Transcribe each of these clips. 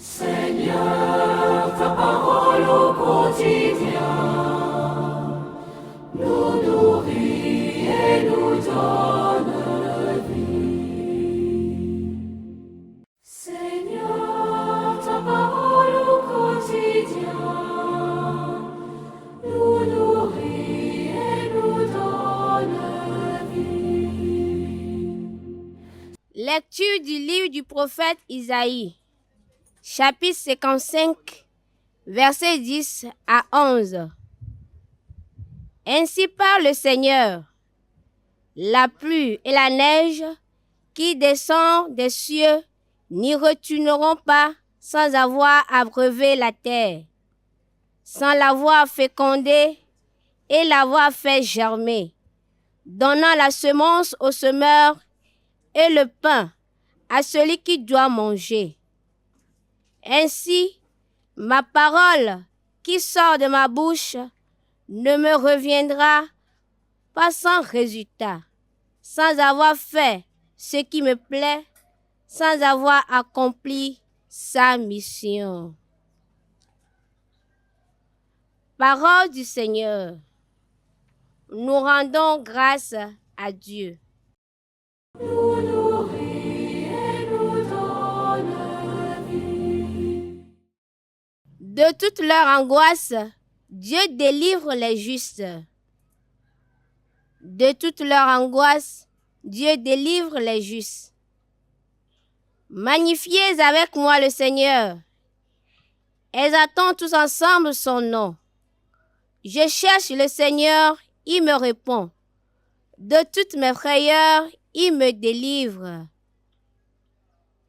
Seigneur, ta parole au quotidien nous nourrit et nous donne vie. Seigneur, ta parole au quotidien nous nourrit et nous donne vie. Lecture du livre du prophète Isaïe, chapitre 55, versets 10 à 11. Ainsi parle le Seigneur, la pluie et la neige qui descendent des cieux n'y retourneront pas sans avoir abreuvé la terre, sans l'avoir fécondée et l'avoir fait germer, donnant la semence au semeur et le pain à celui qui doit manger. Ainsi, ma parole qui sort de ma bouche ne me reviendra pas sans résultat, sans avoir fait ce qui me plaît, sans avoir accompli sa mission. Parole du Seigneur. Nous rendons grâce à Dieu. Nous nourrit et nous donne vie. De toute leur angoisse, Dieu délivre les justes. De toute leur angoisse, Dieu délivre les justes. Magnifiez avec moi le Seigneur. Exaltons tous ensemble son nom. Je cherche le Seigneur, il me répond. De toutes mes frayeurs, il me délivre.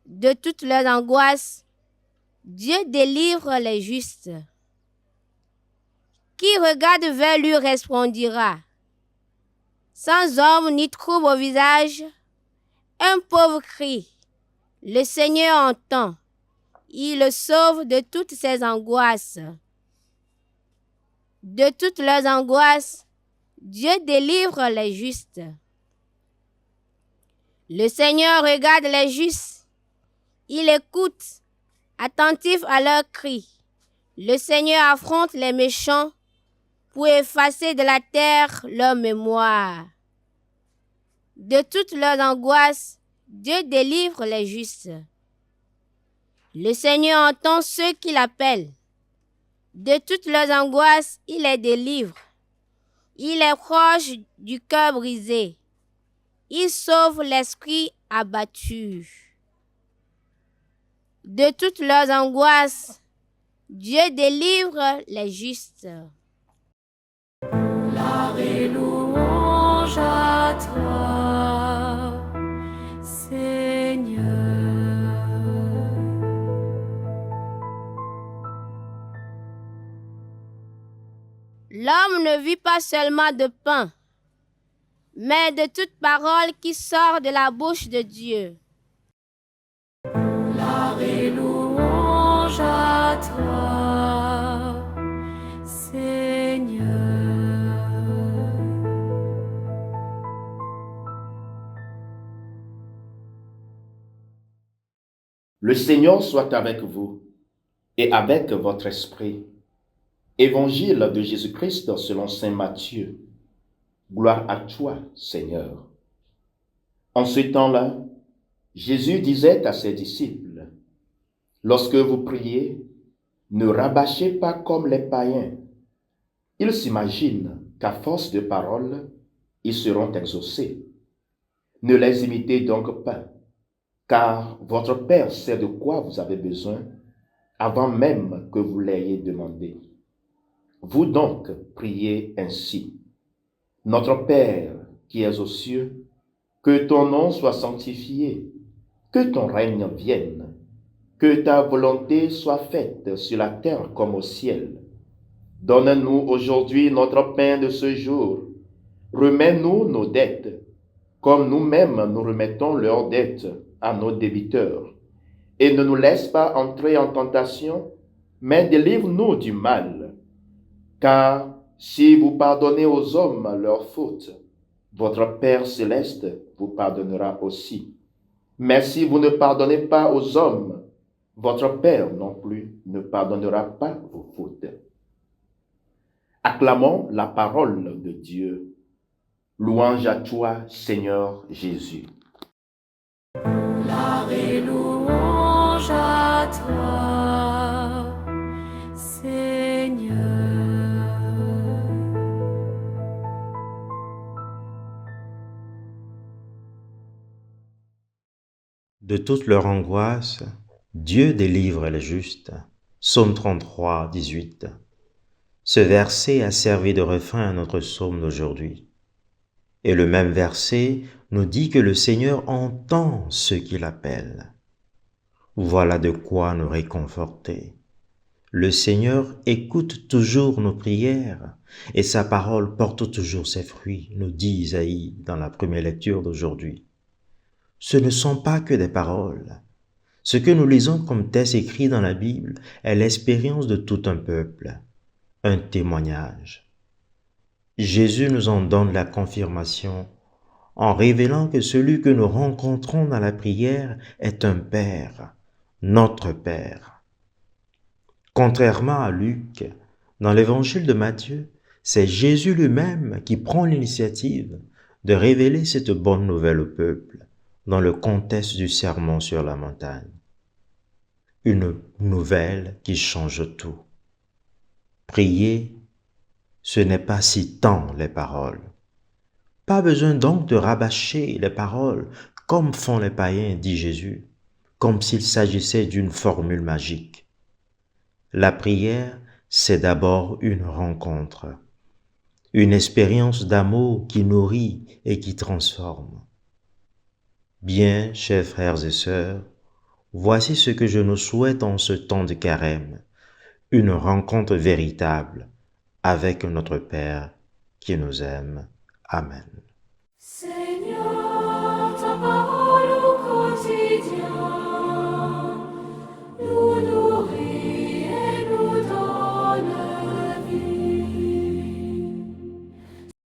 De toutes leurs angoisses, Dieu délivre les justes. Qui regarde vers lui resplendira. Sans ombre ni trouble au visage, un pauvre crie. Le Seigneur entend. Il le sauve de toutes ses angoisses. De toutes leurs angoisses, Dieu délivre les justes. Le Seigneur regarde les justes. Il écoute, attentif à leurs cris. Le Seigneur affronte les méchants pour effacer de la terre leur mémoire. De toutes leurs angoisses, Dieu délivre les justes. Le Seigneur entend ceux qui l'appellent. De toutes leurs angoisses, il les délivre. Il est proche du cœur brisé. Il sauve l'esprit abattu. De toutes leurs angoisses, Dieu délivre les justes. Gloire et louange à toi, Seigneur. L'homme ne vit pas seulement de pain, mais de toute parole qui sort de la bouche de Dieu. Gloire et louange à toi, Seigneur. Le Seigneur soit avec vous et avec votre esprit. Évangile de Jésus-Christ selon saint Matthieu. Gloire à toi, Seigneur. En ce temps-là, Jésus disait à ses disciples, « Lorsque vous priez, ne rabâchez pas comme les païens. Ils s'imaginent qu'à force de paroles, ils seront exaucés. Ne les imitez donc pas, car votre Père sait de quoi vous avez besoin avant même que vous l'ayez demandé. Vous donc priez ainsi. Notre Père qui es aux cieux, que ton nom soit sanctifié, que ton règne vienne, que ta volonté soit faite sur la terre comme au ciel. Donne-nous aujourd'hui notre pain de ce jour. Remets-nous nos dettes, comme nous-mêmes nous remettons leurs dettes à nos débiteurs. Et ne nous laisse pas entrer en tentation, mais délivre-nous du mal. Car si vous pardonnez aux hommes leurs fautes, votre Père céleste vous pardonnera aussi. Mais si vous ne pardonnez pas aux hommes, Votre Père non plus ne pardonnera pas vos fautes. Acclamons la parole de Dieu. Louange à toi, Seigneur Jésus. Gloire et louange à toi, Seigneur. De toute leur angoisse, Dieu délivre les justes. Psaume 33, 18. Ce verset a servi de refrain à notre psaume d'aujourd'hui. Et le même verset nous dit que le Seigneur entend ceux qui l'appellent. Voilà de quoi nous réconforter. Le Seigneur écoute toujours nos prières et sa parole porte toujours ses fruits, nous dit Isaïe dans la première lecture d'aujourd'hui. Ce ne sont pas que des paroles. Ce que nous lisons comme texte écrit dans la Bible est l'expérience de tout un peuple, un témoignage. Jésus nous en donne la confirmation en révélant que celui que nous rencontrons dans la prière est un Père, notre Père. Contrairement à Luc, dans l'évangile de Matthieu, c'est Jésus lui-même qui prend l'initiative de révéler cette bonne nouvelle au peuple dans le contexte du sermon sur la montagne. Une nouvelle qui change tout. Prier, ce n'est pas si tant les paroles. Pas besoin donc de rabâcher les paroles comme font les païens, dit Jésus, comme s'il s'agissait d'une formule magique. La prière, c'est d'abord une rencontre, une expérience d'amour qui nourrit et qui transforme. Bien, chers frères et sœurs, voici ce que je nous souhaite en ce temps de carême, une rencontre véritable avec notre Père qui nous aime. Amen. Seigneur.